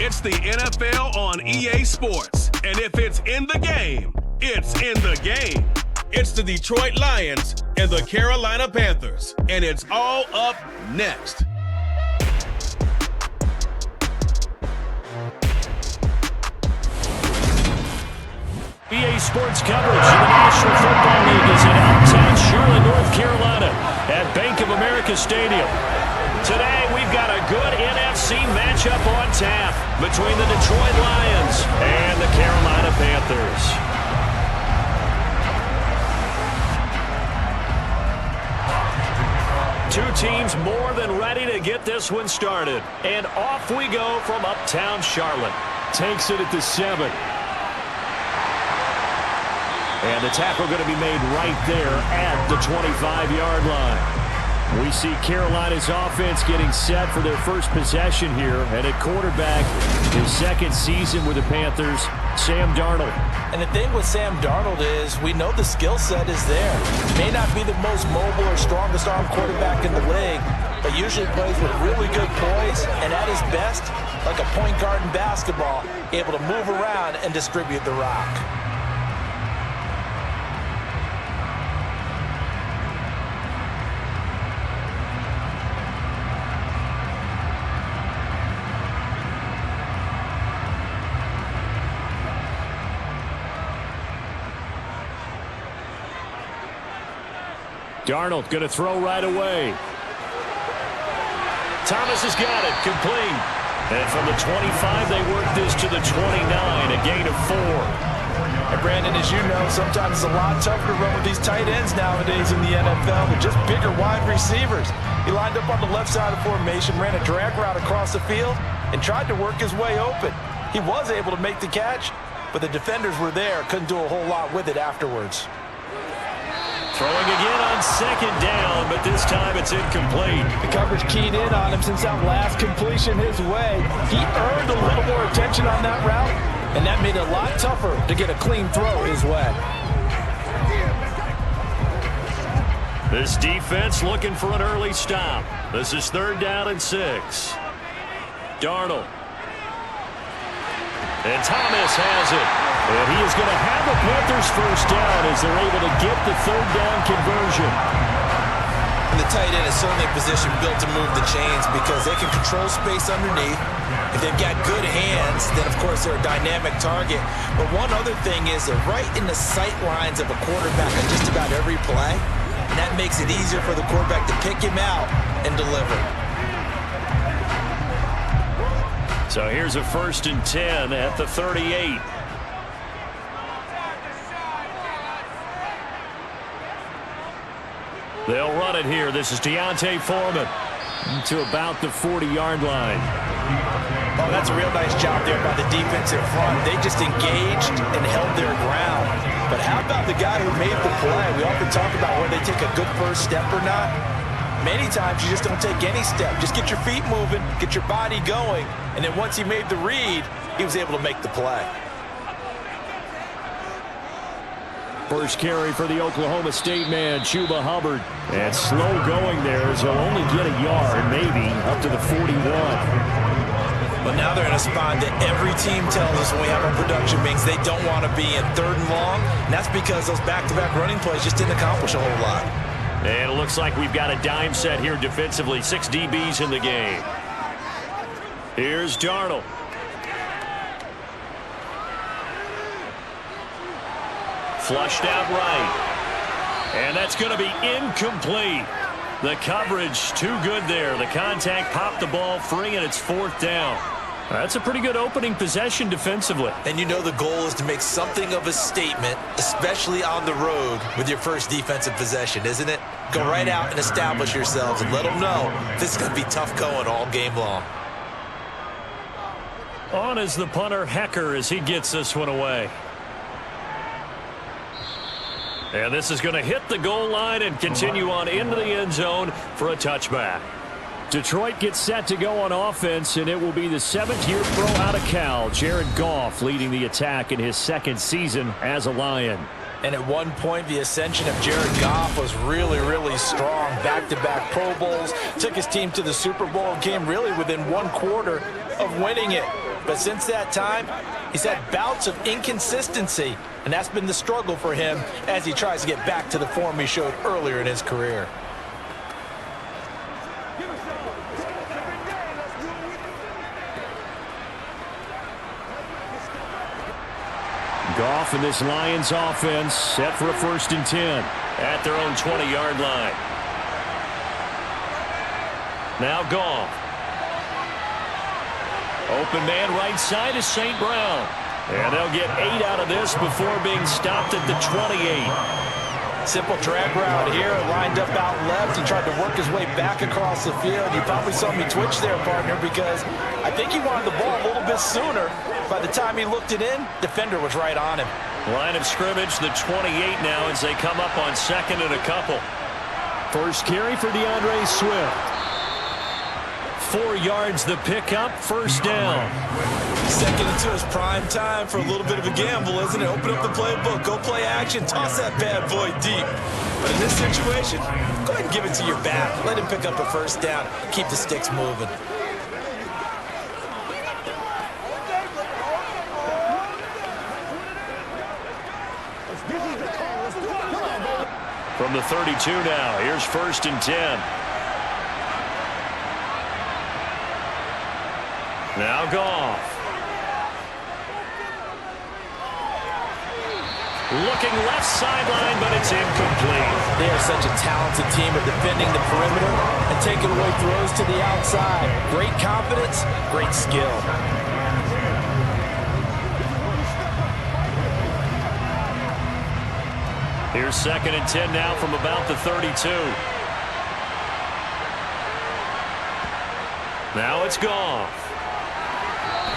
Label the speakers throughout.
Speaker 1: It's the NFL on EA Sports. And if it's in the game, it's in the game. It's the Detroit Lions and the Carolina Panthers. And it's all up next.
Speaker 2: EA Sports coverage of the National Football League is in uptown Charlotte, North Carolina at Bank of America Stadium. Today, we've got a good NFC matchup on tap between the Detroit Lions and the Carolina Panthers. Two teams more than ready to get this one started. And off we go from uptown Charlotte. Takes it at the 7. And the tackle going to be made right there at the 25-yard line. We see Carolina's offense getting set for their first possession here. And at quarterback, his second season with the Panthers, Sam Darnold.
Speaker 3: And the thing with Sam Darnold is we know the skill set is there. May not be the most mobile or strongest arm quarterback in the league, but usually plays with really good poise and at his best, like a point guard in basketball, able to move around and distribute the rock.
Speaker 2: Darnold going to throw right away. Thomas has got it, complete. And from the 25, they work this to the 29, a gain of 4.
Speaker 3: And Brandon, as you know, sometimes it's a lot tougher to run with these tight ends nowadays in the NFL with just bigger wide receivers. He lined up on the left side of formation, ran a drag route across the field, and tried to work his way open. He was able to make the catch, but the defenders were there, couldn't do a whole lot with it afterwards.
Speaker 2: Throwing again on second down, but this time it's incomplete.
Speaker 3: The coverage keyed in on him since that last completion his way. He earned a little more attention on that route, and that made it a lot tougher to get a clean throw his way.
Speaker 2: This defense looking for an early stop. This is 3rd down and 6. Darnold. And Thomas has it. And he is going to have the Panthers first down as they're able to get the 3rd down conversion.
Speaker 3: And the tight end is certainly a position built to move the chains because they can control space underneath. If they've got good hands, then of course they're a dynamic target. But one other thing is they're right in the sight lines of a quarterback on just about every play. And that makes it easier for the quarterback to pick him out and deliver.
Speaker 2: So here's a 1st and 10 at the 38. They'll run it here. This is Deontay Foreman to about the 40-yard line.
Speaker 3: Oh, that's a real nice job there by the defense in front. They just engaged and held their ground. But how about the guy who made the play? We often talk about whether they take a good first step or not. Many times you just don't take any step. Just get your feet moving, get your body going, and then once he made the read, he was able to make the play.
Speaker 2: First carry for the Oklahoma State man, Chuba Hubbard. And slow going there as he'll only get a yard, maybe, up to the 41.
Speaker 3: But now they're in a spot that every team tells us when we have our production meetings they don't want to be in 3rd and long. And that's because those back-to-back running plays just didn't accomplish a whole lot.
Speaker 2: And it looks like we've got a dime set here defensively. 6 DBs in the game. Here's Darnold. Flushed out right. And that's going to be incomplete. The coverage too good there. The contact popped the ball free, and it's 4th down. That's a pretty good opening possession defensively.
Speaker 3: And you know the goal is to make something of a statement, especially on the road with your first defensive possession, isn't it? Go right out and establish yourselves and let them know this is going to be tough going all game long.
Speaker 2: On is the punter, Hecker, as he gets this one away. And this is going to hit the goal line and continue on into the end zone for a touchback. Detroit gets set to go on offense, and it will be the 7th-year pro out of Cal, Jared Goff, leading the attack in his 2nd season as a Lion.
Speaker 3: And at one point, the ascension of Jared Goff was really, really strong. Back-to-back Pro Bowls, took his team to the Super Bowl, and came really within 1 quarter of winning it. But since that time, he's had bouts of inconsistency, and that's been the struggle for him as he tries to get back to the form he showed earlier in his career.
Speaker 2: Goff and this Lions offense set for a 1st and 10 at their own 20-yard line. Now Goff. Open man right side is St. Brown. And they'll get 8 out of this before being stopped at the 28.
Speaker 3: Simple drag route here, lined up out left. He tried to work his way back across the field. You probably saw me twitch there, partner, because I think he wanted the ball a little bit sooner. By the time he looked it in, defender was right on him.
Speaker 2: Line of scrimmage, the 28 now as they come up on 2nd and a couple. First carry for DeAndre Swift. 4 yards the pickup, 1st down.
Speaker 3: 2nd and 2 is prime time for a little bit of a gamble, isn't it? Open up the playbook, go play action, toss that bad boy deep. But in this situation, go ahead and give it to your back. Let him pick up a 1st down, keep the sticks moving.
Speaker 2: From the 32 now, here's 1st and 10. Now Goff. Looking left sideline, but it's incomplete.
Speaker 3: They are such a talented team of defending the perimeter and taking away throws to the outside. Great confidence, great skill.
Speaker 2: Here's 2nd and 10 now from about the 32. Now it's Goff.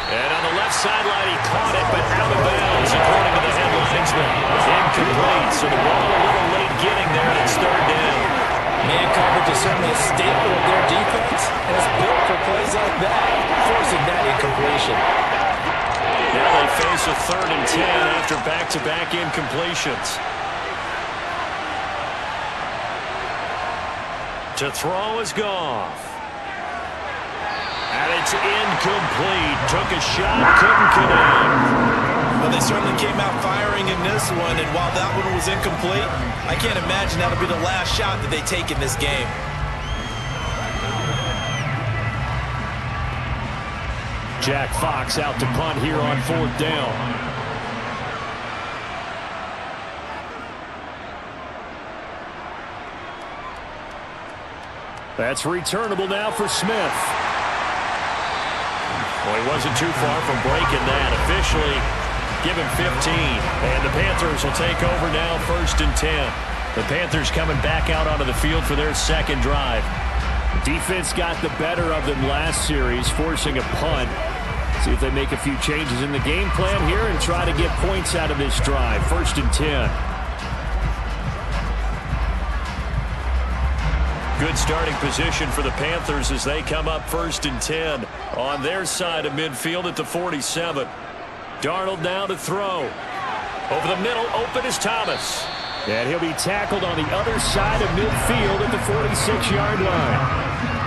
Speaker 2: And on the left sideline, he caught it, but out of bounds, according to the headlines. Incomplete, so the ball a little late getting there, and it's 3rd down.
Speaker 3: Man coverage is certainly a staple of their defense, and it's built for plays like that, forcing that incompletion.
Speaker 2: Now they face a 3rd and 10 after back-to-back incompletions. To throw is Goff. And it's incomplete. Took a shot, couldn't connect.
Speaker 3: Well, they certainly came out firing in this one, and while that one was incomplete, I can't imagine that'll be the last shot that they take in this game.
Speaker 2: Jack Fox out to punt here on 4th down. That's returnable now for Smith. Well, he wasn't too far from breaking that. Officially given 15. And the Panthers will take over now, 1st and 10. The Panthers coming back out onto the field for their 2nd drive. Defense got the better of them last series, forcing a punt. See if they make a few changes in the game plan here and try to get points out of this drive. 1st and 10. Good starting position for the Panthers as they come up 1st and 10 on their side of midfield at the 47. Darnold now to throw. Over the middle, open is Thomas. And he'll be tackled on the other side of midfield at the 46-yard line.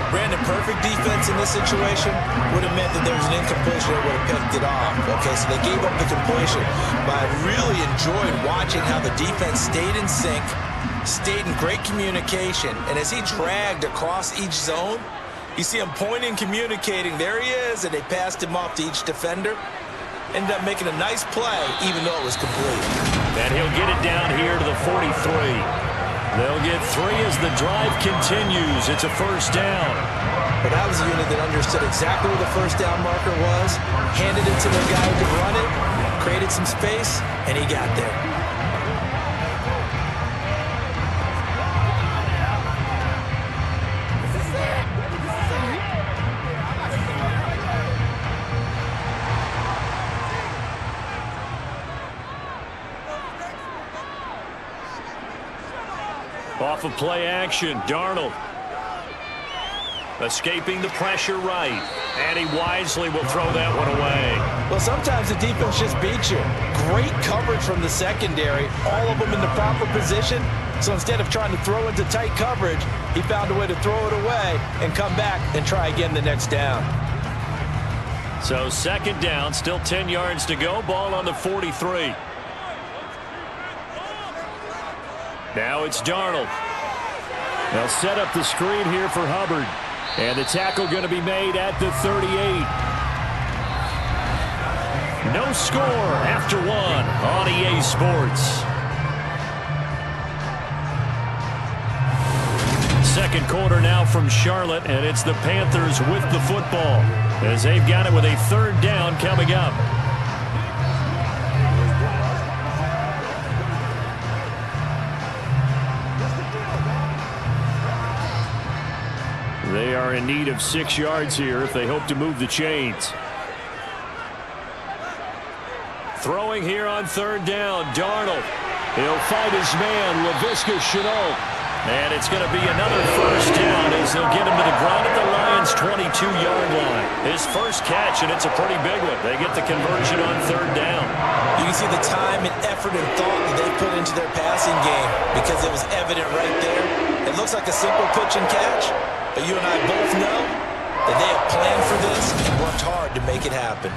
Speaker 3: Brandon, perfect defense in this situation would have meant that there was an incompletion that would have picked it off. Okay, so they gave up the completion. But I really enjoyed watching how the defense stayed in sync, stayed in great communication, and as he dragged across each zone, you see him pointing, communicating, there he is, and they passed him off to each defender. Ended up making a nice play, even though it was complete.
Speaker 2: And he'll get it down here to the 43. They'll get 3 as the drive continues. It's a 1st down.
Speaker 3: But that was a unit that understood exactly where the 1st down marker was, handed it to the guy who could run it, created some space, and he got there.
Speaker 2: Off of play action, Darnold escaping the pressure right, and he wisely will throw that one away.
Speaker 3: Well, sometimes the defense just beats you. Great coverage from the secondary, all of them in the proper position. So instead of trying to throw into tight coverage, he found a way to throw it away and come back and try again the next down.
Speaker 2: So second down, still 10 yards to go. Ball on the 43. Now it's Darnold. They'll set up the screen here for Hubbard. And the tackle going to be made at the 38. No score after one on EA Sports. Second quarter now from Charlotte, and it's the Panthers with the football as they've got it with a third down coming up. They are in need of 6 yards here if they hope to move the chains. Throwing here on third down, Darnold. He'll fight his man, Laviska Shenault. And it's going to be another first down as they'll get him to the ground at the Lions' 22-yard line. His first catch, and it's a pretty big one. They get the conversion on third down.
Speaker 3: You can see the time and effort and thought that they put into their passing game because it was evident right there. It looks like a simple pitch and catch, but you and I both know that they have planned for this and worked hard to make it happen.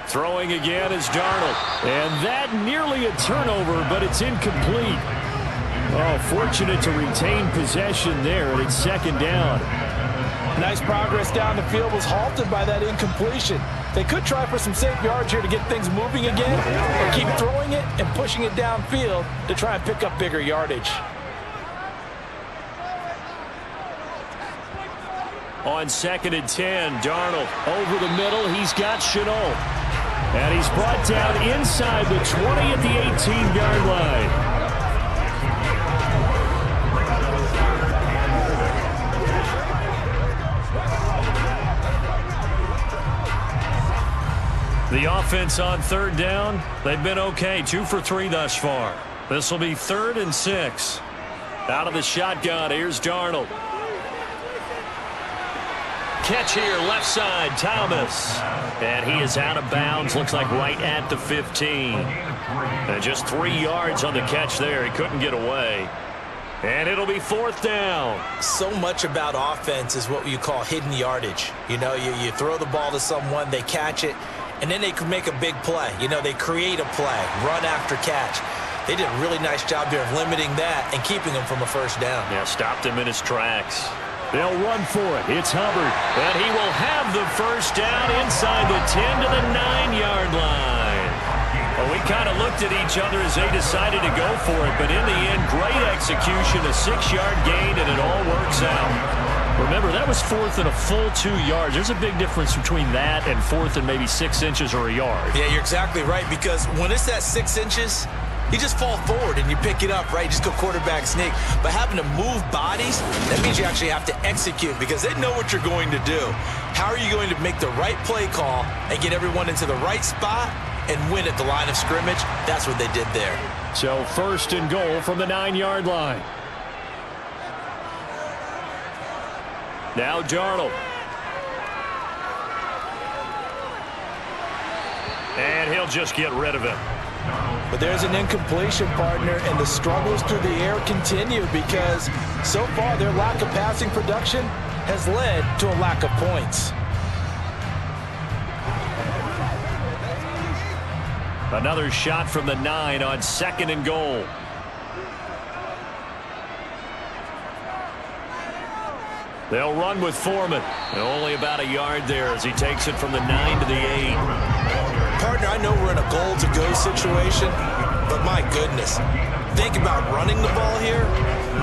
Speaker 2: Throwing again is Darnold. And that nearly a turnover, but it's incomplete. Oh, fortunate to retain possession there, and it's second down.
Speaker 3: Nice progress down the field was halted by that incompletion. They could try for some safe yards here to get things moving again, or keep throwing it and pushing it downfield to try and pick up bigger yardage.
Speaker 2: On second and 10, Darnold over the middle. He's got Shenault. And he's brought down inside the 20 at the 18-yard line. The offense on third down, they've been okay. 2 for 3 thus far. This will be 3rd and 6. Out of the shotgun, here's Darnold. Catch here, left side, Thomas. And he is out of bounds, looks like right at the 15. And just 3 yards on the catch there. He couldn't get away. And it'll be 4th down.
Speaker 3: So much about offense is what you call hidden yardage. You know, you throw the ball to someone, they catch it, and then they can make a big play. You know, they create a play, run after catch. They did a really nice job there of limiting that and keeping him from a first down.
Speaker 2: Yeah, stopped him in his tracks. They'll run for it. It's Hubbard. And he will have the first down inside the 10 to the 9-yard line. Well, we kind of looked at each other as they decided to go for it. But in the end, great execution, a 6-yard gain, and it all works out. Remember, that was 4th and a full 2 yards. There's a big difference between that and 4th and maybe 6 inches or a yard.
Speaker 3: Yeah, you're exactly right, because when it's that 6 inches, you just fall forward and you pick it up, right? Just go quarterback sneak. But having to move bodies, that means you actually have to execute because they know what you're going to do. How are you going to make the right play call and get everyone into the right spot and win at the line of scrimmage? That's what they did there.
Speaker 2: So 1st and goal from the 9-yard line. Now Darnold. And he'll just get rid of it.
Speaker 3: But there's an incompletion, partner, and the struggles through the air continue because so far their lack of passing production has led to a lack of points.
Speaker 2: Another shot from the 9 on 2nd and goal. They'll run with Foreman. Only about a yard there as he takes it from the 9 to the 8.
Speaker 3: Partner, I know we're in a goal-to-go situation, but my goodness, think about running the ball here.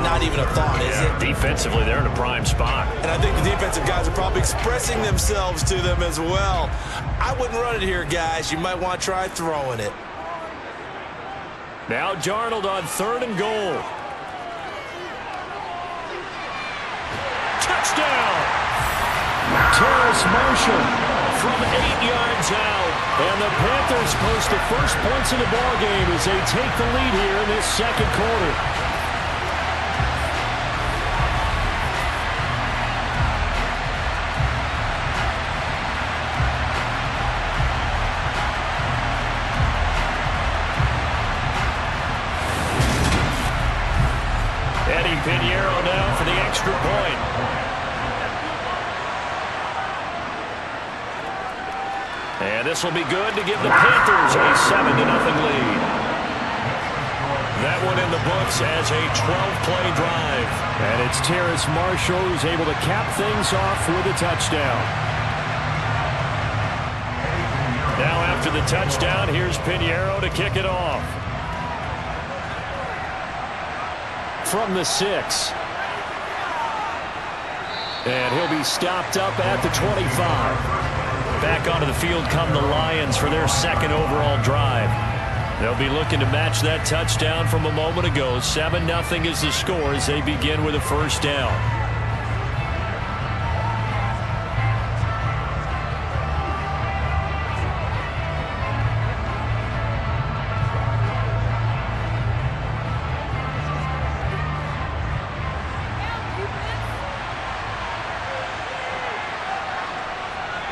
Speaker 3: Not even a thought, is it?
Speaker 2: Defensively, they're in a prime spot.
Speaker 3: And I think the defensive guys are probably expressing themselves to them as well. I wouldn't run it here, guys. You might want to try throwing it.
Speaker 2: Now Darnold on 3rd and goal. Touchdown! Terrace Marshall from 8 yards out. And the Panthers post the first points in the ballgame as they take the lead here in this second quarter. Eddy Piñeiro now for the extra point. And this will be good to give the Panthers a 7-0 lead. That one in the books as a 12-play drive. And it's Terrace Marshall who's able to cap things off with a touchdown. Now after the touchdown, here's Piñeiro to kick it off. From the 6. And he'll be stopped up at the 25. Back onto the field come the Lions for their second overall drive. They'll be looking to match that touchdown from a moment ago. 7-0 is the score as they begin with a first down.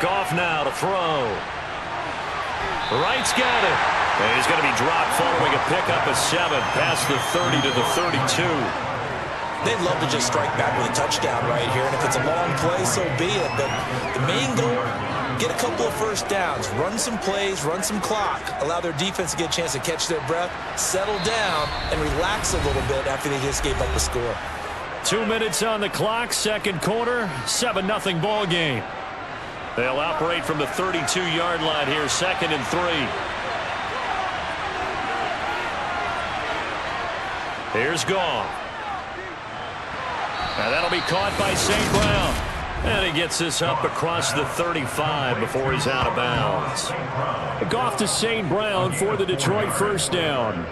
Speaker 2: Goff now to throw. Wright's got it. And he's going to be dropped following a pickup of 7 past the 30 to the 32.
Speaker 3: They'd love to just strike back with a touchdown right here, and if it's a long play, so be it. But the main goal, get a couple of first downs, run some plays, run some clock, allow their defense to get a chance to catch their breath, settle down, and relax a little bit after they just gave up a score.
Speaker 2: 2 minutes on the clock, second quarter, 7-0 ball game. They'll operate from the 32-yard line here, 2nd and 3. Here's Goff. And that'll be caught by St. Brown. And he gets this up across the 35 before he's out of bounds. Goff to St. Brown for the Detroit first down.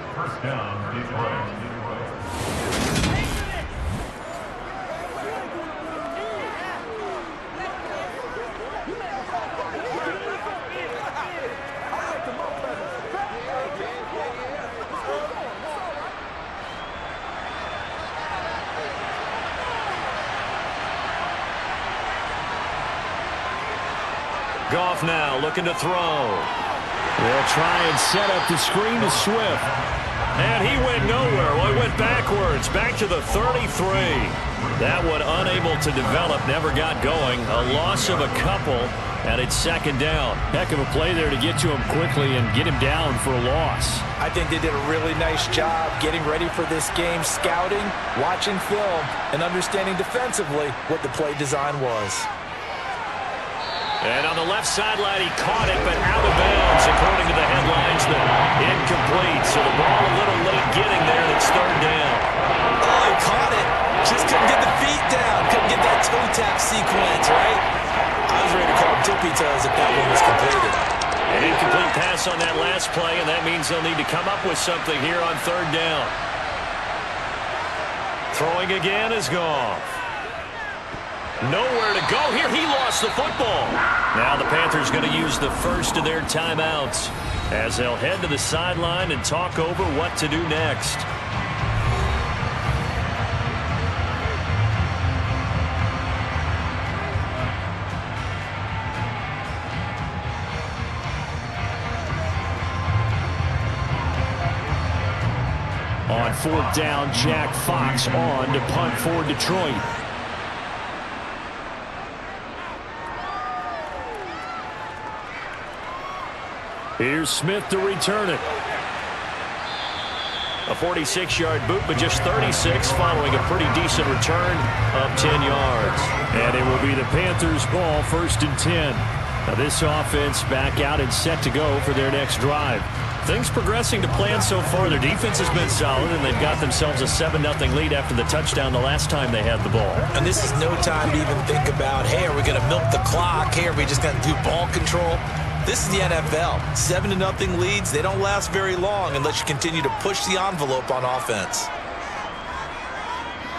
Speaker 2: Detroit. Goff now looking to throw. They'll try and set up the screen to Swift. And he went nowhere. Well, he went backwards, back to the 33. That one unable to develop, never got going. A loss of a couple, and it's 2nd down. Heck of a play there to get to him quickly and get him down for a loss.
Speaker 3: I think they did a really nice job getting ready for this game, scouting, watching film, and understanding defensively what the play design was.
Speaker 2: And on the left sideline, he caught it, but out of bounds, according to the headlines. Incomplete, so the ball a little late getting there, and it's 3rd down.
Speaker 3: Oh, he caught it. Just couldn't get the feet down. Couldn't get that toe tap sequence, right? I was ready to call him tippy toes if that one was completed.
Speaker 2: An incomplete pass on that last play, and that means they'll need to come up with something here on 3rd down. Throwing again is Goff. Nowhere to go here. He lost the football. Now the Panthers going to use the first of their timeouts as they'll head to the sideline and talk over what to do next. On 4th down, Jack Fox on to punt for Detroit. Here's Smith to return it. A 46-yard boot, but just 36 following a pretty decent return of 10 yards. And it will be the Panthers' ball, 1st and 10. Now this offense back out and set to go for their next drive. Things progressing to plan so far. Their defense has been solid, and they've got themselves a 7-0 lead after the touchdown the last time they had the ball.
Speaker 3: And this is no time to even think about, hey, are we going to milk the clock? Hey, are we just going to do ball control? This is the NFL. 7-0 leads, they don't last very long unless you continue to push the envelope on offense.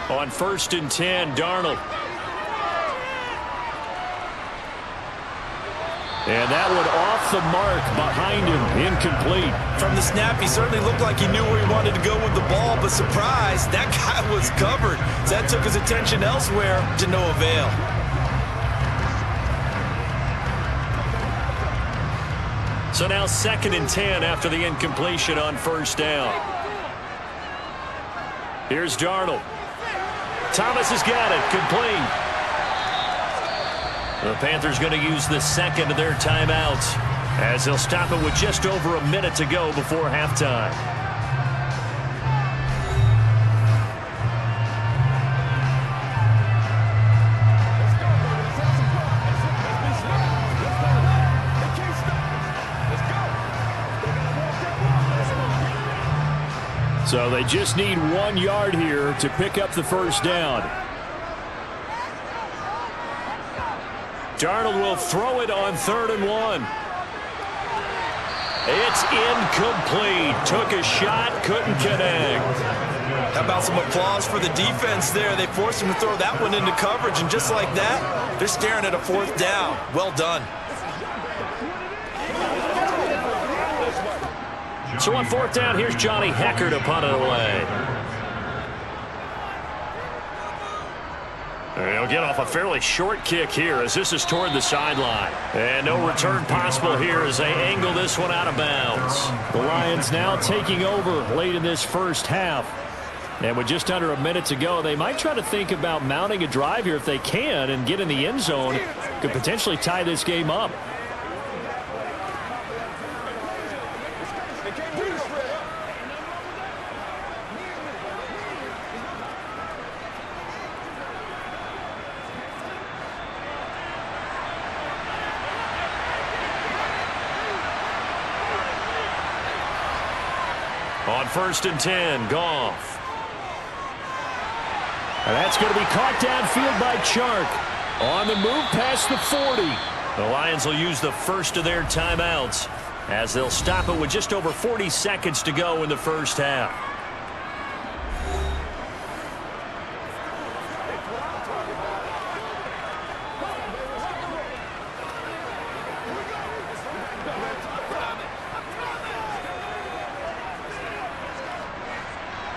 Speaker 2: On 1st and 10, Darnold. And that one off the mark behind him, incomplete.
Speaker 3: From the snap, he certainly looked like he knew where he wanted to go with the ball, but surprise, that guy was covered. So that took his attention elsewhere to no avail.
Speaker 2: So now 2nd and 10 after the incompletion on 1st down. Here's Darnold. Thomas has got it. Complete. The Panthers going to use the second of their timeouts as they'll stop it with just over a minute to go before halftime. So they just need 1 yard here to pick up the first down. Darnold will throw it on 3rd and 1. It's incomplete. Took a shot, couldn't connect.
Speaker 3: How about some applause for the defense there? They forced him to throw that one into coverage, and just like that, they're staring at a 4th down. Well done.
Speaker 2: So on 4th down, here's Johnny Hecker to punt it away. He'll get off a fairly short kick here as this is toward the sideline. And no return possible here as they angle this one out of bounds. The Lions now taking over late in this first half. And with just under a minute to go, they might try to think about mounting a drive here if they can and get in the end zone. Could potentially tie this game up. On 1st and 10, Goff. And that's going to be caught downfield by Chark. On the move past the 40. The Lions will use the first of their timeouts as they'll stop it with just over 40 seconds to go in the first half.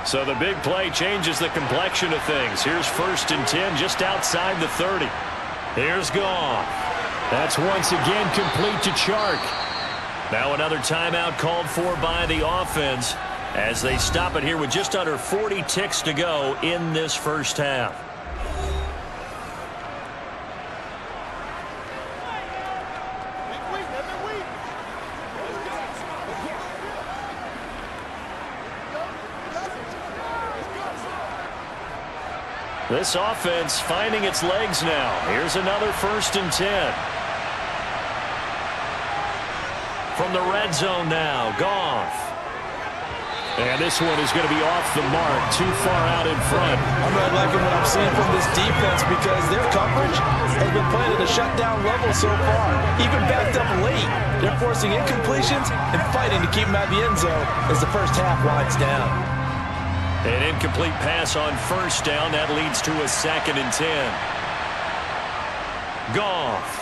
Speaker 2: So the big play changes the complexion of things. Here's 1st and 10 just outside the 30. Here's Goff. That's once again complete to Chark. Now another timeout called for by the offense as they stop it here with just under 40 ticks to go in this first half. This offense finding its legs now. Here's another 1st and 10. From the red zone now, Goff. And this one is going to be off the mark, too far out in front.
Speaker 3: I'm really liking what I'm seeing from this defense because their coverage has been playing at a shutdown level so far. Even backed up late, they're forcing incompletions and fighting to keep them out of the end zone as the first half winds down.
Speaker 2: An incomplete pass on 1st down. That leads to a 2nd and 10. Goff.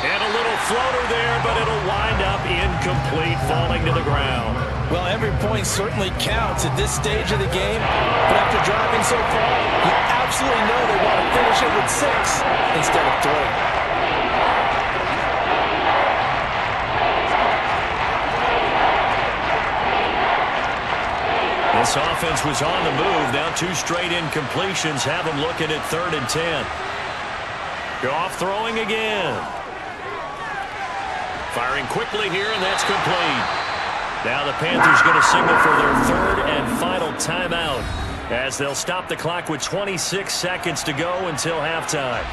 Speaker 2: And a little floater there, but it'll wind up incomplete, falling to the ground.
Speaker 3: Well, every point certainly counts at this stage of the game, but after driving so far, you absolutely know they want to finish it with 6 instead of 3.
Speaker 2: This offense was on the move. Now 2 straight incompletions have them looking at 3rd and 10. Goff throwing again. Firing quickly here, and that's complete. Now the Panthers going to signal for their 3rd and final timeout as they'll stop the clock with 26 seconds to go until halftime.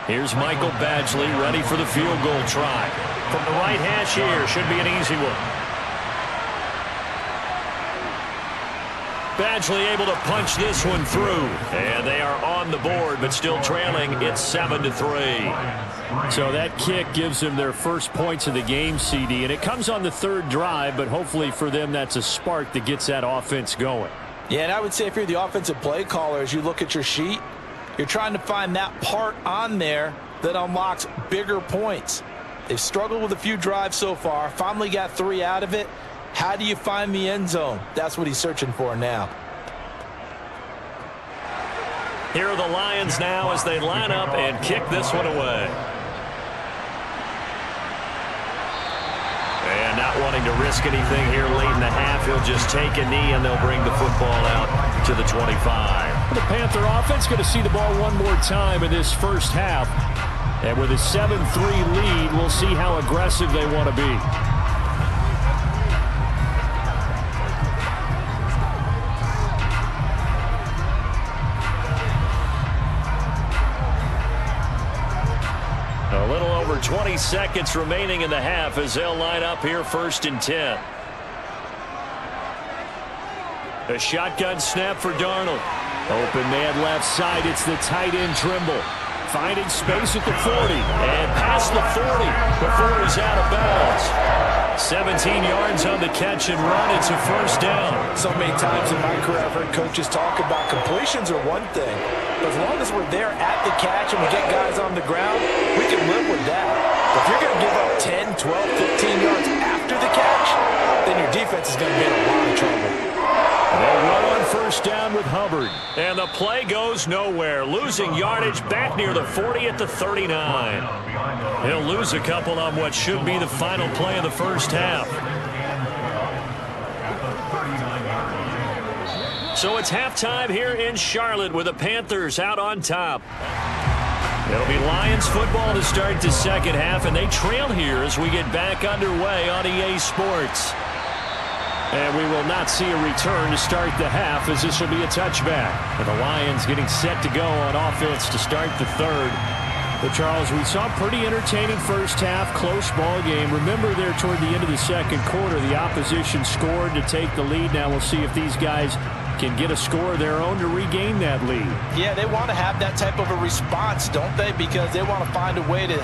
Speaker 2: Here's Michael Badgley ready for the field goal try. From the right hash here, should be an easy one. Badgley able to punch this one through. And they are on the board, but still trailing. It's 7-3.
Speaker 4: So that kick gives them their first points of the game, CD. And it comes on the 3rd drive, but hopefully for them that's a spark that gets that offense going.
Speaker 3: Yeah, and I would say if you're the offensive play caller, as you look at your sheet, you're trying to find that part on there that unlocks bigger points. They've struggled with a few drives so far, finally got 3 out of it. How do you find the end zone? That's what he's searching for now.
Speaker 2: Here are the Lions now as they line up and kick this one away. And not wanting to risk anything here late in the half, he'll just take a knee and they'll bring the football out to the 25.
Speaker 4: The Panther offense going to see the ball one more time in this first half. And with a 7-3 lead, we'll see how aggressive they want to be.
Speaker 2: A little over 20 seconds remaining in the half as they'll line up here 1st and 10. A shotgun snap for Darnold. Open man left side. It's the tight end Trimble. Finding space at the 40. And past the 40 before he's out of bounds. 17 yards on the catch and run. It's a first down.
Speaker 3: So many times in my career I've heard coaches talk about completions are one thing. But as long as we're there at the catch and we get guys on the ground, we can live with that. But if you're going to give up 10, 12, 15 yards after the catch, then your defense is going to be in a lot of trouble.
Speaker 2: They'll run on first down with Hubbard. And the play goes nowhere. Losing yardage back near the 40 at the 39. He'll lose a couple on what should be the final play of the first half. So it's halftime here in Charlotte with the Panthers out on top. It'll be Lions football to start the second half, and they trail here as we get back underway on EA Sports. And we will not see a return to start the half as this will be a touchback. And the Lions getting set to go on offense to start the third. But Charles, we saw a pretty entertaining first half, close ball game. Remember there toward the end of the second quarter, the opposition scored to take the lead. Now we'll see if these guys can get a score of their own to regain that lead.
Speaker 3: Yeah, they want to have that type of a response, don't they? Because they want to find a way to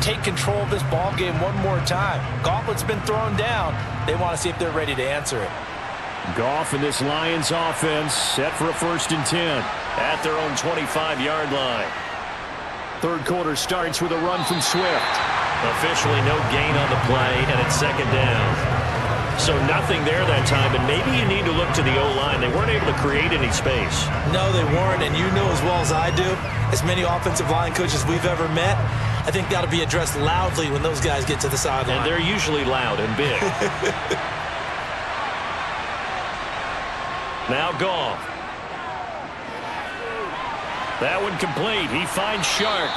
Speaker 3: take control of this ball game one more time. Gauntlet's been thrown down. They want to see if they're ready to answer it.
Speaker 4: Goff and this Lions offense set for a 1st and 10
Speaker 2: at their own 25-yard line.
Speaker 4: Third quarter starts with a run from Swift.
Speaker 2: Officially no gain on the play, and it's second down. So nothing there that time, and maybe you need to look to the O-line. They weren't able to create any space.
Speaker 3: No, they weren't, and you know as well as I do, as many offensive line coaches we've ever met, I think that'll be addressed loudly when those guys get to the sideline.
Speaker 2: And they're usually loud and big. Now Goff. That one complete. He finds Shark.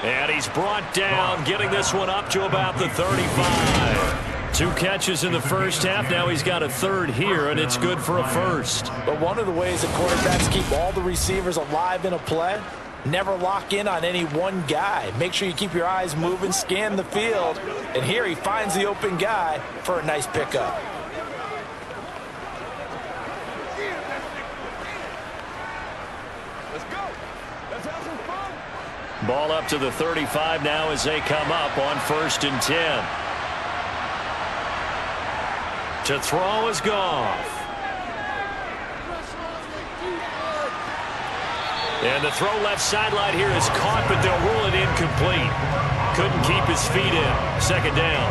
Speaker 2: And he's brought down, getting this one up to about the 35. 2 catches in the first half. Now he's got a third here, and it's good for a first.
Speaker 3: But one of the ways that quarterbacks keep all the receivers alive in a play, never lock in on any one guy. Make sure you keep your eyes moving, scan the field. And here he finds the open guy for a nice pickup.
Speaker 5: Let's go. Let's have some fun.
Speaker 2: Ball up to the 35 now as they come up on 1st and 10. To throw is Goff. And the throw left sideline here is caught, but they'll rule it incomplete. Couldn't keep his feet in. Second down.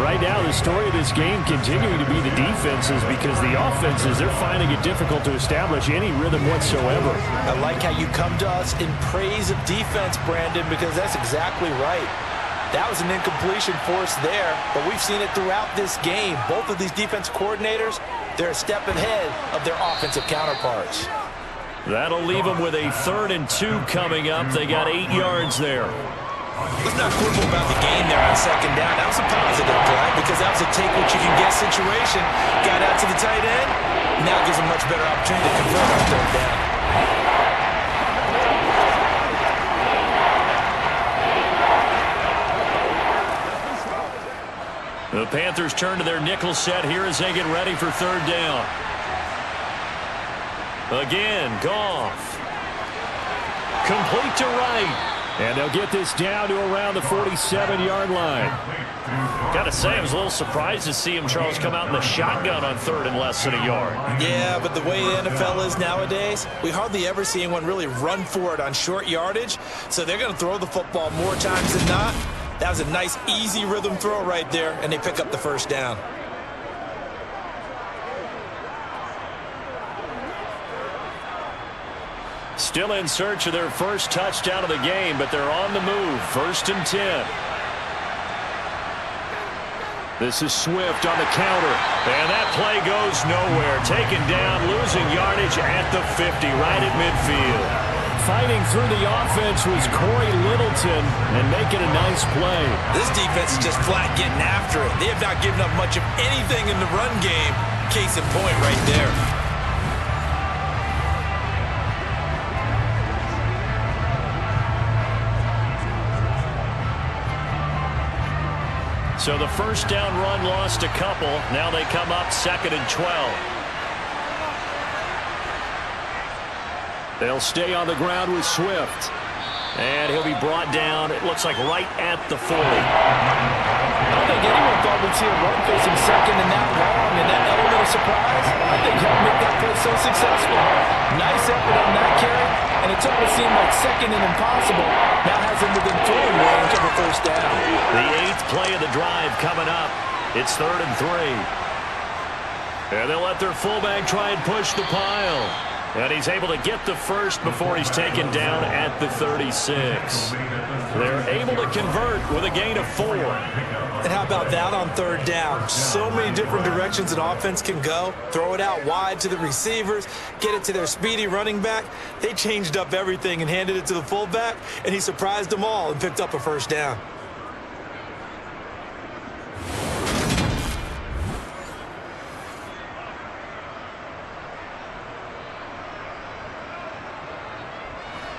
Speaker 4: Right now, the story of this game continuing to be the defenses, because the offenses, they're finding it difficult to establish any rhythm whatsoever.
Speaker 3: I like how you come to us in praise of defense, Brandon, because that's exactly right. That was an incompletion forced there, but we've seen it throughout this game. Both of these defense coordinators, they're a step ahead of their offensive counterparts.
Speaker 2: That'll leave them with a 3rd and 2 coming up. They got 8 yards there.
Speaker 3: Let's not quibble about the game there on second down. That was a positive play because that was a take-what-you-can-get situation. Got out to the tight end. Now gives them much better opportunity to convert on third down.
Speaker 2: The Panthers turn to their nickel set here as they get ready for third down. Again, Goff. Complete to right.
Speaker 4: And they'll get this down to around the 47-yard line.
Speaker 2: Gotta say, I was a little surprised to see him, Charles, come out in the shotgun on 3rd and less than a yard.
Speaker 3: Yeah, but the way the NFL is nowadays, we hardly ever see anyone really run for it on short yardage. So they're going to throw the football more times than not. That was a nice, easy rhythm throw right there, and they pick up the first down.
Speaker 2: Still in search of their first touchdown of the game, but they're on the move. 1st and 10. This is Swift on the counter. And that play goes nowhere. Taken down, losing yardage at the 50, right at midfield. Fighting through the offense was Corey Littleton and making a nice play.
Speaker 3: This defense is just flat getting after it. They have not given up much of anything in the run game. Case in point right there.
Speaker 2: So the first down run lost a couple. Now they come up 2nd and 12. They'll stay on the ground with Swift. And he'll be brought down, it looks like right at the 40.
Speaker 3: I don't think anyone thought we'd see a run facing 2nd and that long, and that element of surprise, I think helped make that play so successful. Nice effort on that carry, and it took what seemed like 2nd and impossible. Now has him within throwing range of a first down.
Speaker 2: The 8th play of the drive coming up. It's 3rd and 3. And they'll let their fullback try and push the pile. And he's able to get the first before he's taken down at the 36. They're able to convert with a gain of 4.
Speaker 3: And how about that on 3rd down? So many different directions an offense can go. Throw it out wide to the receivers, get it to their speedy running back. They changed up everything and handed it to the fullback, and he surprised them all and picked up a first down.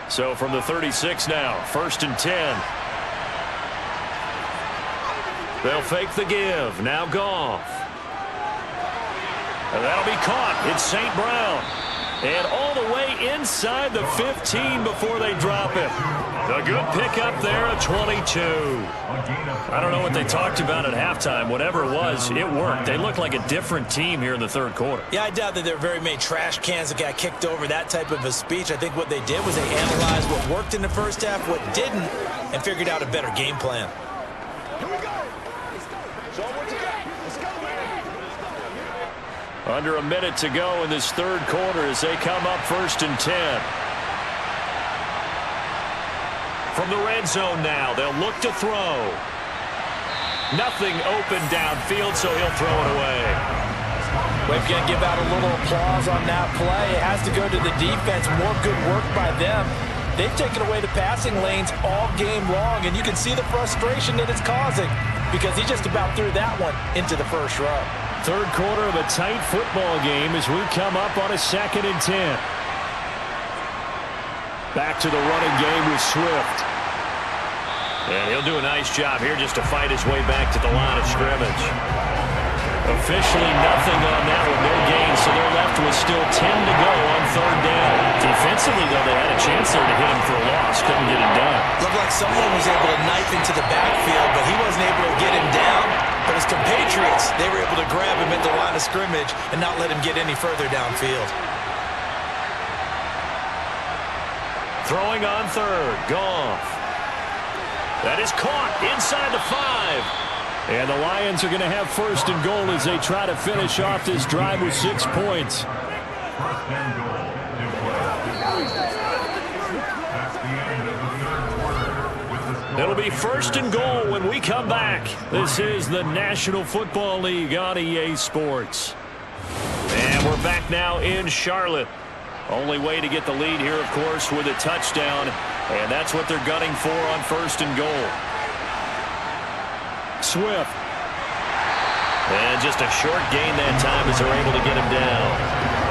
Speaker 2: So from the 36 now, 1st and 10. They'll fake the give. Now Goff. And that'll be caught. It's St. Brown. And all the way inside the 15 before they drop him. A good pickup there at 22. I don't know what they talked about at halftime. Whatever it was, it worked. They looked like a different team here in the 3rd quarter.
Speaker 3: Yeah, I doubt that there were very many trash cans that got kicked over, that type of a speech. I think what they did was they analyzed what worked in the first half, what didn't, and figured out a better game plan.
Speaker 5: Here we go. Show them what you got. Let's go, man.
Speaker 2: Under a minute to go in this 3rd quarter as they come up 1st and 10. From the red zone now, they'll look to throw. Nothing open downfield, so he'll throw it away.
Speaker 3: We're going to give out a little applause on that play. It has to go to the defense. More good work by them. They've taken away the passing lanes all game long, and you can see the frustration that it's causing because he just about threw that one into the first row.
Speaker 2: 3rd quarter of a tight football game as we come up on a 2nd and 10. Back to the running game with Swift. And he'll do a nice job here just to fight his way back to the line of scrimmage. Officially nothing on that one, no gain, so they're left with still 10 to go on 3rd down. Defensively, though, they had a chance there to hit him for a loss. Couldn't get it done.
Speaker 3: Looked like someone was able to knife into the backfield, but he wasn't able to get him down. But his compatriots, they were able to grab him at the line of scrimmage and not let him get any further downfield.
Speaker 2: Throwing on 3rd, Goff. That is caught inside the 5. And the Lions are going to have 1st and goal as they try to finish off this drive with 6 points. It'll be 1st and goal when we come back. This is the National Football League on EA Sports. And we're back now in Charlotte. Only way to get the lead here, of course, with a touchdown. And that's what they're gunning for on 1st and goal. Swift. And just a short gain that time as they're able to get him down.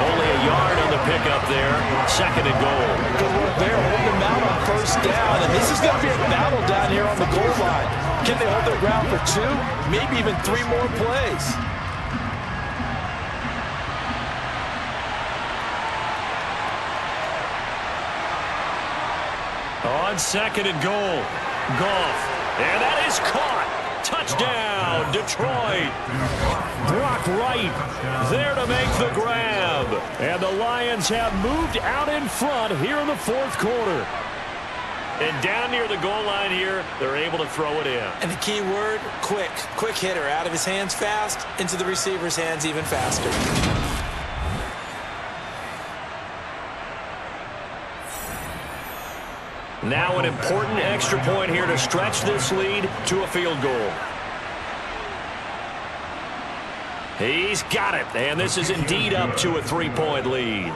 Speaker 2: Only a yard on the pickup there. 2nd and goal.
Speaker 3: Good work there, holding him out on 1st down. And this is going to be a battle down here on the goal line. Can they hold their ground for 2, maybe even 3 more plays?
Speaker 2: On 2nd and goal, Goff. And that is caught. Touchdown, Detroit. Brock Wright there to make the grab. And the Lions have moved out in front here in the 4th quarter. And down near the goal line here, they're able to throw it in.
Speaker 3: And the key word, quick. Quick hitter. Out of his hands fast, into the receiver's hands even faster.
Speaker 2: Now an important extra point here to stretch this lead to a field goal. He's got it, and this is indeed up to a 3-point lead.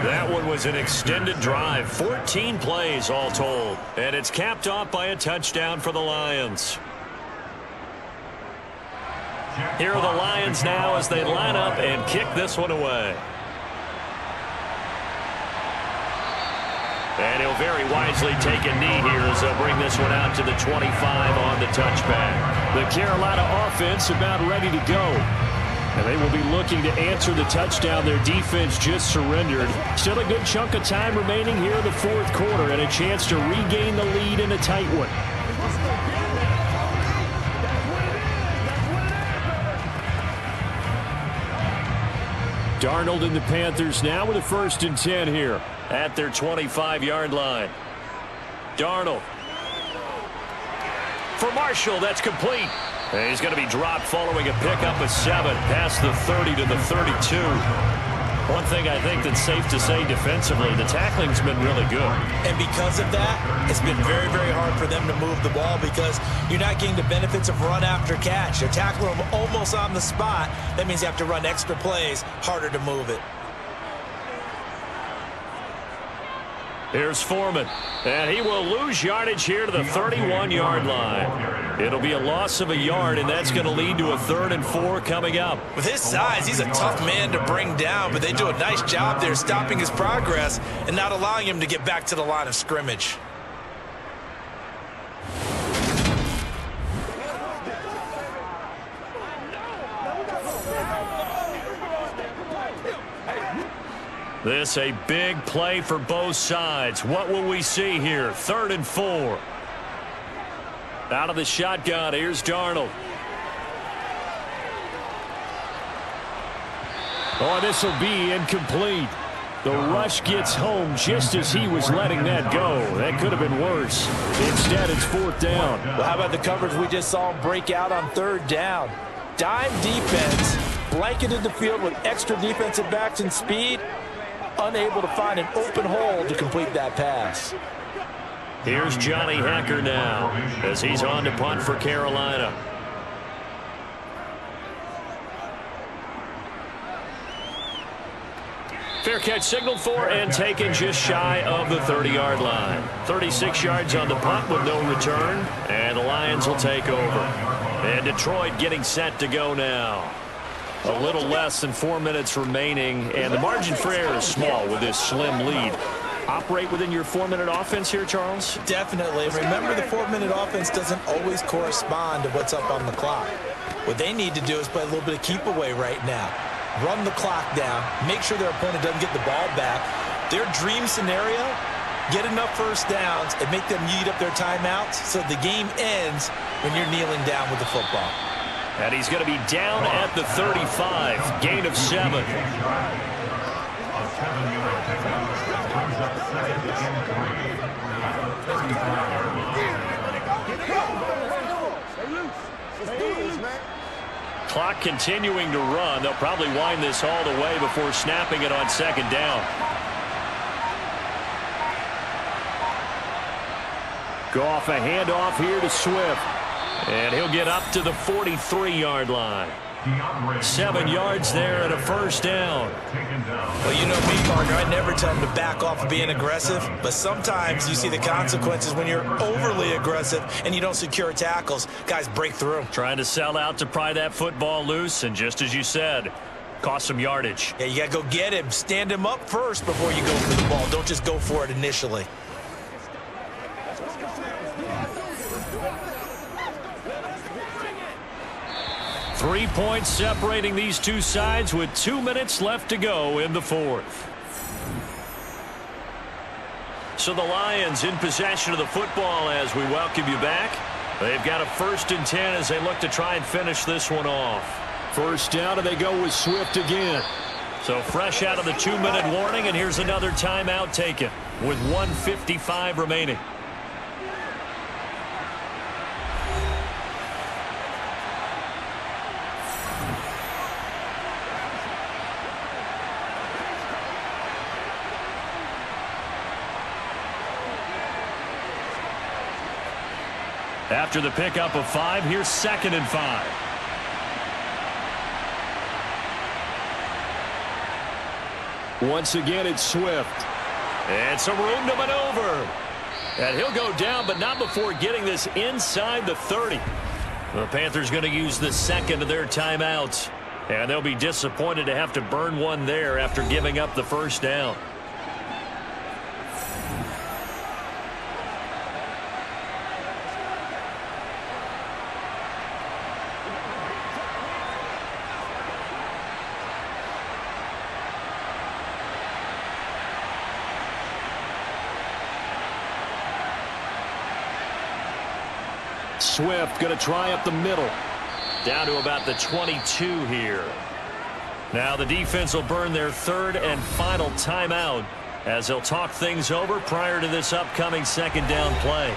Speaker 2: That one was an extended drive, 14 plays all told, and it's capped off by a touchdown for the Lions. Here are the Lions now as they line up and kick this one away. And he'll very wisely take a knee here as they'll bring this one out to the 25 on the touchback.
Speaker 4: The Carolina offense about ready to go. And they will be looking to answer the touchdown their defense just surrendered. Still a good chunk of time remaining here in the fourth quarter and a chance to regain the lead in a tight one. Darnold and the Panthers now with a 1st and 10 here
Speaker 2: at their 25-yard line. Darnold. For Marshall, that's complete. And he's going to be dropped following a pickup of 7 past the 30 to the 32. One thing I think that's safe to say defensively, the tackling's been really good.
Speaker 3: And because of that, it's been very, very hard for them to move the ball because you're not getting the benefits of run after catch. They're tackling them almost on the spot. That means you have to run extra plays, harder to move it.
Speaker 2: Here's Foreman, and he will lose yardage here to the 31-yard line. It'll be a loss of a yard, and that's going to lead to a 3rd and 4 coming up.
Speaker 3: With his size, he's a tough man to bring down, but they do a nice job there stopping his progress and not allowing him to get back to the line of scrimmage.
Speaker 2: This a big play for both sides. What will we see here? 3rd and 4. Out of the shotgun, here's Darnold.
Speaker 4: Oh, this will be incomplete. The rush gets home just as he was letting that go. That could have been worse. Instead, it's 4th down.
Speaker 3: Well, how about the coverage we just saw him break out on 3rd down? Dime defense, blanketed the field with extra defensive backs and speed. Unable to find an open hole to complete that pass.
Speaker 2: Here's Johnny Hacker now as he's on to punt for Carolina. Fair catch signaled for and taken just shy of the 30-yard line. 36 yards on the punt with no return, and the Lions will take over. And Detroit getting set to go now. A little less than 4 minutes remaining, and the margin for error is small with this slim lead. Operate within your 4-minute offense here, Charles?
Speaker 3: Definitely. Remember, the 4-minute offense doesn't always correspond to what's up on the clock. What they need to do is play a little bit of keep away right now. Run the clock down. Make sure their opponent doesn't get the ball back. Their dream scenario, get enough first downs and make them eat up their timeouts so the game ends when you're kneeling down with the football.
Speaker 2: And he's going to be down at the 35. Gain of 7. Clock continuing to run. They'll probably wind this all the way before snapping it on 2nd down.
Speaker 4: Goff a handoff here to Swift.
Speaker 2: And he'll get up to the 43-yard line. 7 yards there and a 1st down.
Speaker 3: Well, you know me, partner. I never tell them to back off of being aggressive. But sometimes you see the consequences when you're overly aggressive and you don't secure tackles. Guys break through.
Speaker 2: Trying to sell out to pry that football loose. And just as you said, cost some yardage.
Speaker 3: Yeah, you got to go get him. Stand him up first before you go for the ball. Don't just go for it initially.
Speaker 2: Three points separating these two sides with 2 minutes left to go in the 4th. So the Lions in possession of the football as we welcome you back. They've got a 1st and 10 as they look to try and finish this one off.
Speaker 4: 1st down, and they go with Swift again.
Speaker 2: So fresh out of the 2-minute warning, and here's another timeout taken with 1:55 remaining. After the pickup of 5, here's 2nd and 5.
Speaker 4: Once again, it's Swift.
Speaker 2: And some room to maneuver. And he'll go down, but not before getting this inside the 30. The Panthers going to use the 2nd of their timeouts. And they'll be disappointed to have to burn one there after giving up the first down.
Speaker 4: Swift going to try up the middle.
Speaker 2: Down to about the 22 here. Now the defense will burn their 3rd and final timeout as they'll talk things over prior to this upcoming 2nd down play.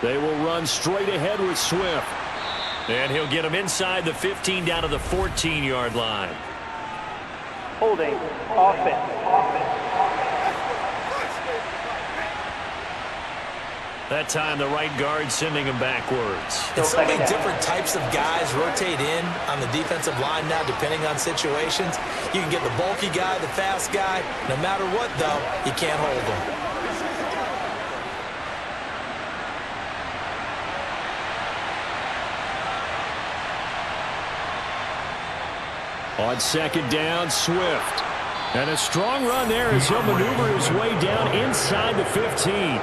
Speaker 4: They will run straight ahead with Swift.
Speaker 2: And he'll get him inside the 15 down to the 14-yard line.
Speaker 6: Holding offense.
Speaker 2: That time the right guard sending him backwards.
Speaker 3: And so many different types of guys rotate in on the defensive line now depending on situations. You can get the bulky guy, the fast guy. No matter what, though, you can't hold them.
Speaker 4: On 2nd down, Swift. And a strong run there as he'll maneuver his way down inside the 15.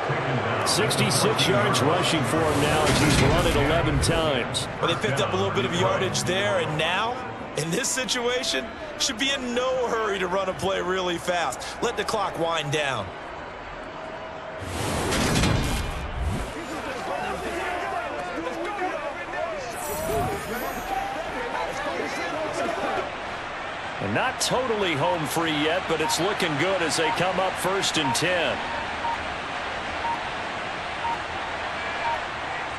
Speaker 4: 66 yards rushing for him now as he's run it 11 times.
Speaker 3: Well, they picked up a little bit of yardage there, and now, in this situation, should be in no hurry to run a play really fast. Let the clock wind down.
Speaker 2: And not totally home free yet, but it's looking good as they come up 1st and 10.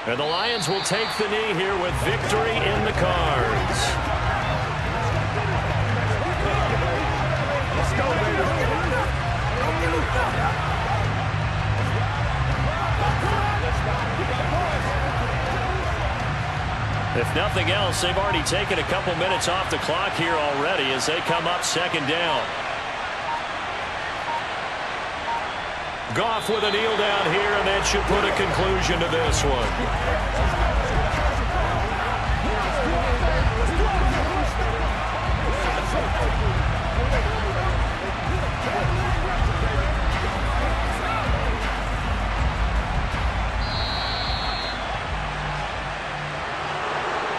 Speaker 2: And the Lions will take the knee here with victory in the cards.
Speaker 5: Let's go, baby.
Speaker 2: If nothing else, they've already taken a couple minutes off the clock here already as they come up 2nd down. Goff with a kneel down here, and that should put a conclusion to this one.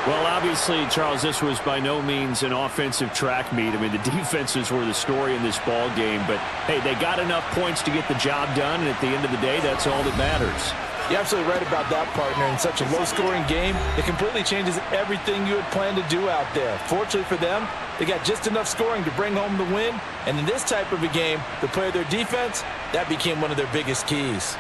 Speaker 4: Well, obviously, Charles, this was by no means an offensive track meet. I mean, the defenses were the story in this ball game. But, hey, they got enough points to get the job done, and at the end of the day, that's all that matters.
Speaker 3: You're absolutely right about that, partner. In such a low-scoring game, it completely changes everything you had planned to do out there. Fortunately for them, they got just enough scoring to bring home the win. And in this type of a game, to play their defense, that became one of their biggest keys.